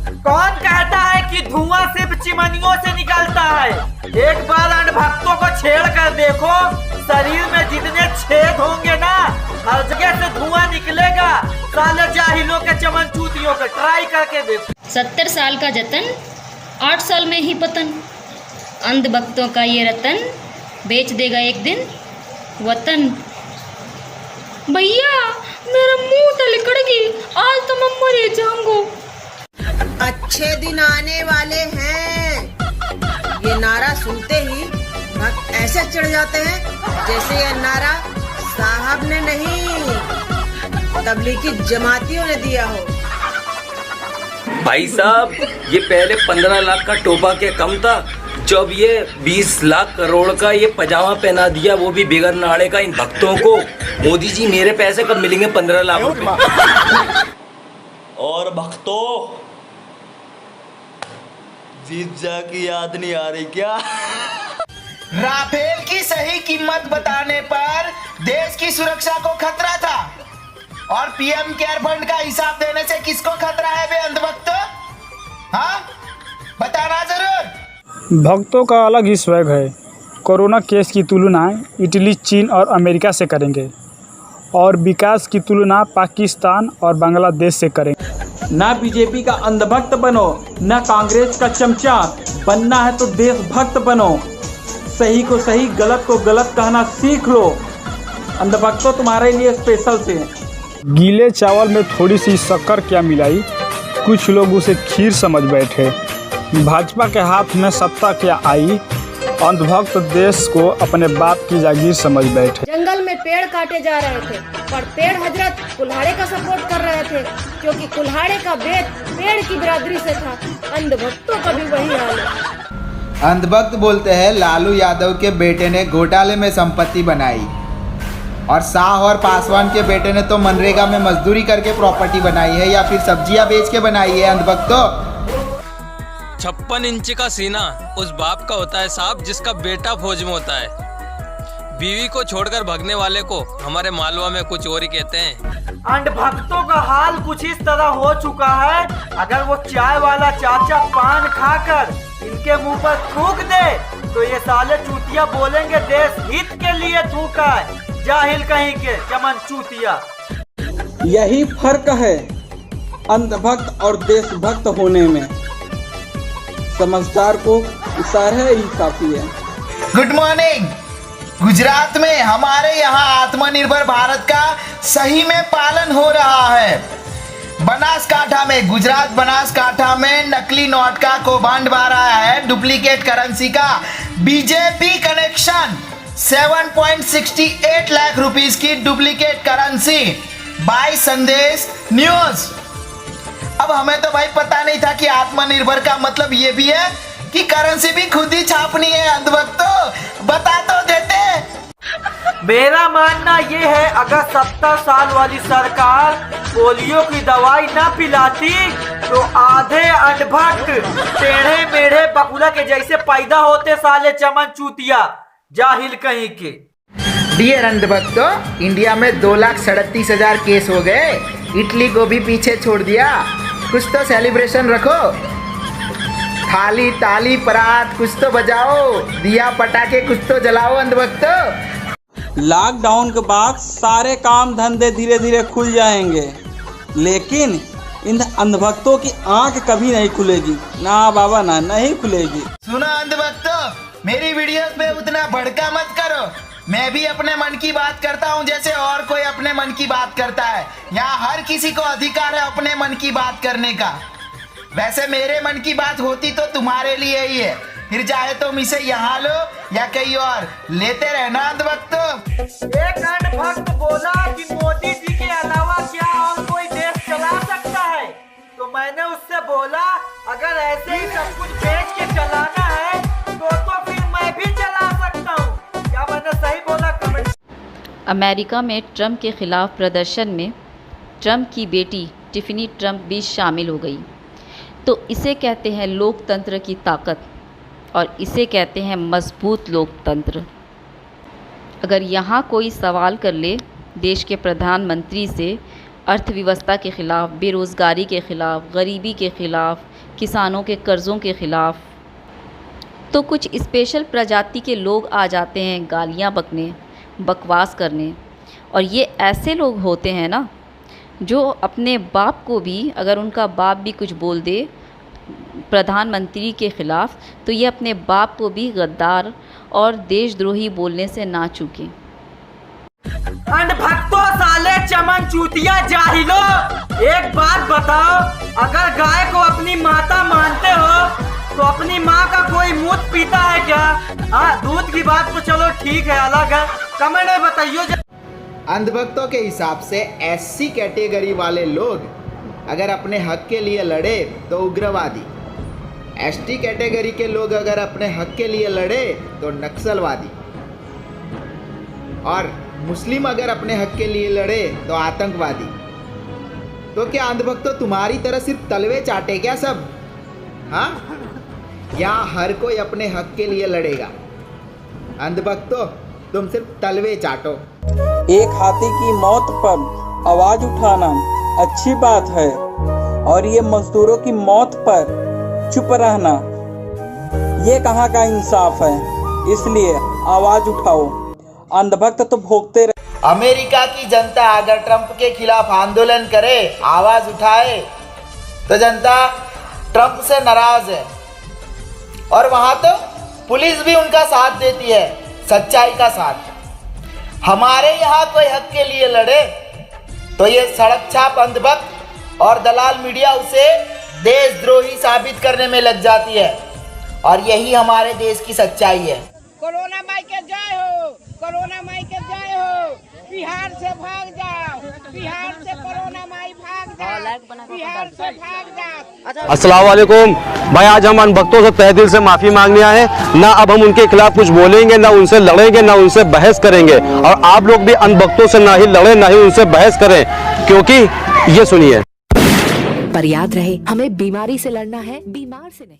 कौन कहता है कि धुआं सिर्फ चिमनियों से निकलता है? एक बार अंधभक्तों को छेड़ कर देखो, शरीर में जितने छेद होंगे ना, हर जगह से धुआं निकलेगा। साले जाहिलों के चमनचूतियों के ट्राई करके देखो। 70 साल का जतन, 8 साल में ही पतन। अंधभक्तों का ये रतन बेच देगा एक दिन वतन। भैया मेरा मुंह तो लिकड़ गई, आज तो मैं मर जाऊंगा। अच्छे दिन आने वाले हैं, ये नारा सुनते ही भक्त ऐसे चढ़ जाते हैं जैसे ये नारा साहब ने नहीं, तबलीगी जमातियों ने दिया हो। भाई साहब, ये पहले 15 लाख का टोपा के कम था, जब ये 20 लाख करोड़ का ये पजामा पहना दिया, वो भी बिगर नाड़े का इन भक्तों को। मोदी जी मेरे पैसे कब मिलेंगे 15 लाख रुपए? और भक्तों, जीत जा की याद नहीं आ रही क्या? राफेल की सही कीमत बताने पर देश की सुरक्षा को खतरा था, और पीएम केयर फंड का हिसाब देने से किसको खतरा है बे अंधभक्तों? हाँ, बताना जरूर। भक्तों का अलग ही स्वैग है। कोरोना केस की तुलना इटली, चीन और अमेरिका से करेंगे, और विकास की तुलना पाकिस्तान और बांग्लादेश से करेंगे। ना बीजेपी का अंधभक्त बनो, ना कांग्रेस का चमचा। बनना है तो देशभक्त बनो। सही को सही, गलत को गलत कहना सीख लो। अंधभक्तों तुम्हारे लिए स्पेशल थे। गीले चावल में थोड़ी सी शक्कर क्या मिलाई, कुछ लोग उसे खीर समझ बैठे। भाजपा के हाथ में सत्ता क्या आई, अंधभक्त देश को अपने बाप की जागीर समझ बैठे। जंगल में पेड़ काटे जा रहे थे, पर पेड़ हजरत कुल्हाड़े का सपोर्ट कर रहे थे, क्योंकि कुल्हाड़े का भेद पेड़ की बिरादरी से था। अंधभक्तों का भी वही हाल है। अंधभक्त बोलते हैं लालू यादव के बेटे ने घोटाले में संपत्ति बनाई, और शाह और पासवान के बेटे ने तो मनरेगा में मजदूरी करके प्रॉपर्टी बनाई है, या फिर सब्जियां बेच के बनाई है। अंधभक्तों, 56 इंच का सीना उस बाप का होता है साहब जिसका बेटा फौज में होता है। बीवी को छोड़कर भागने वाले को हमारे मालवा में कुछ और ही कहते हैं। अंधभक्तों का हाल कुछ इस तरह हो चुका है, अगर वो चाय वाला चाचा पान खाकर इनके मुंह पर थूक दे तो ये साले चूतिया बोलेंगे देश हित के लिए थूका है। जाहिल कहीं के चमन चूतिया। यही फर्क है अंधभक्त और देशभक्त होने में। समझदार को इशारा ही काफी है। Good morning. गुजरात में हमारे यहाँ आत्मनिर्भर भारत का सही में पालन हो रहा है। बनासकांठा में, गुजरात बनासकांठा में नकली नोट का कौभांड बढ़ रहा है। डुप्लीकेट करेंसी का बीजेपी कनेक्शन। 7.68 लाख रुपीस की डुप्लीकेट करेंसी बाय संदेश न्यूज। अब हमें तो भाई पता नहीं था कि आत्मनिर्भर का मतलब ये भी है कि करेंसी भी खुद ही छापनी है। अंधभक्तों, बता तो देते। मेरा मानना ये है, अगर 70 साल वाली सरकार पोलियो की दवाई ना पिलाती तो आधे अंधभक्त टेढ़े मेढ़े बकुला के जैसे पैदा होते। साले चमन चूतिया, जाहिल कहीं के। डियर अंधभक्तों, इंडिया में 2,37,000 केस हो गए। इटली को भी पीछे छोड़ दिया। कुछ तो सेलिब्रेशन रखो। थाली ताली परात कुछ तो बजाओ, दिया पटाखे कुछ तो जलाओ। अंधभक्तों, लॉकडाउन के बाद सारे काम धंधे धीरे धीरे खुल जाएंगे, लेकिन इन अंधभक्तों की आंख कभी नहीं खुलेगी। ना बाबा ना, नहीं खुलेगी। सुना अंधभक्तों, मेरी वीडियोस में उतना भड़का मत करो। मैं भी अपने मन की बात करता हूँ जैसे और कोई अपने मन की बात करता है। यहाँ हर किसी को अधिकार है अपने मन की बात करने का। वैसे मेरे मन की बात होती तो तुम्हारे लिए ही है, फिर चाहे तुम इसे यहाँ लो या कहीं और, लेते रहना अंधभक्तों। एक अंधभक्त बोला कि मोदी जी के अलावा क्या और कोई देश चला सकता है, तो मैंने उससे बोला अगर ऐसे ही सब कुछ बेच के चलाना है तो फिर मैं भी चला सकता हूँ। क्या मैंने सही बोला? कमेंट। अमेरिका में ट्रंप के खिलाफ प्रदर्शन में ट्रंप की बेटी टिफनी ट्रंप भी शामिल हो गई। तो इसे कहते हैं लोकतंत्र की ताकत, और इसे कहते हैं मजबूत लोकतंत्र। अगर यहाँ कोई सवाल कर ले देश के प्रधानमंत्री से अर्थव्यवस्था के ख़िलाफ़, बेरोज़गारी के ख़िलाफ़, गरीबी के ख़िलाफ़, किसानों के कर्ज़ों के ख़िलाफ़। तो कुछ स्पेशल प्रजाति के लोग आ जाते हैं गालियाँ बकने, बकवास करने। और ये ऐसे लोग होते हैं ना जो अपने बाप को भी, अगर उनका बाप भी कुछ बोल दे प्रधानमंत्री के ख़िलाफ़, तो ये अपने बाप को भी गद्दार और देशद्रोही बोलने से ना चूकें। अंधभक्तों, साले चमन चूतिया जाहिलो, एक बात बताओ, अगर गाय को अपनी माता मानते हो तो अपनी माँ का कोई मूत पीता है क्या? हाँ, दूध की बात तो चलो ठीक है, अलग है, कमेंट में बताइए। अंधभक्तों के हिसाब से एससी कैटेगरी वाले लोग अगर अपने हक के लिए लड़े तो उग्रवादी, एसटी कैटेगरी के लोग अगर अपने हक के लिए लड़े तो नक्सलवादी, और मुस्लिम अगर अपने हक के लिए लड़े तो आतंकवादी। तो क्या अंधभक्तों तुम्हारी तरह सिर्फ तलवे चाटे क्या सब? हाँ, यहाँ हर कोई अपने हक के लिए लड़ेगा। अंधभक्तों, तुम सिर्फ तलवे चाटो। एक हाथी की मौत पर आवाज उठाना अच्छी बात है, और ये मजदूरों की मौत पर चुप रहना ये कहाँ का इंसाफ है? इसलिए आवाज उठाओ, अंधभक्त तो भोगते रहे। अमेरिका की जनता अगर ट्रंप के खिलाफ आंदोलन करे, आवाज उठाए, तो जनता ट्रंप से नाराज है, और वहां तो पुलिस भी उनका साथ देती है, सच्चाई का साथ। हमारे यहाँ कोई हक के लिए लड़े तो ये सड़क छाप अंधभक्त और दलाल मीडिया उसे देशद्रोही साबित करने में लग जाती है, और यही हमारे देश की सच्चाई है। कोरोना माई के जय हो, कोरोना माई के जय हो, बिहार से भाग जाओ, बिहार से कोरोना माई भाग जाओ, बिहार से भाग जाओ। अस्सलाम वालेकुम भाई, आज हम अनभक्तों से तहे दिल से माफ़ी मांगने आए हैं। ना अब हम उनके खिलाफ कुछ बोलेंगे, ना उनसे लड़ेंगे, ना उनसे बहस करेंगे, और आप लोग भी अनभक्तों से ना ही लड़ें ना ही उनसे बहस करें, क्योंकि ये सुनिए, पर याद रहे, हमें बीमारी से लड़ना है, बीमार से नहीं।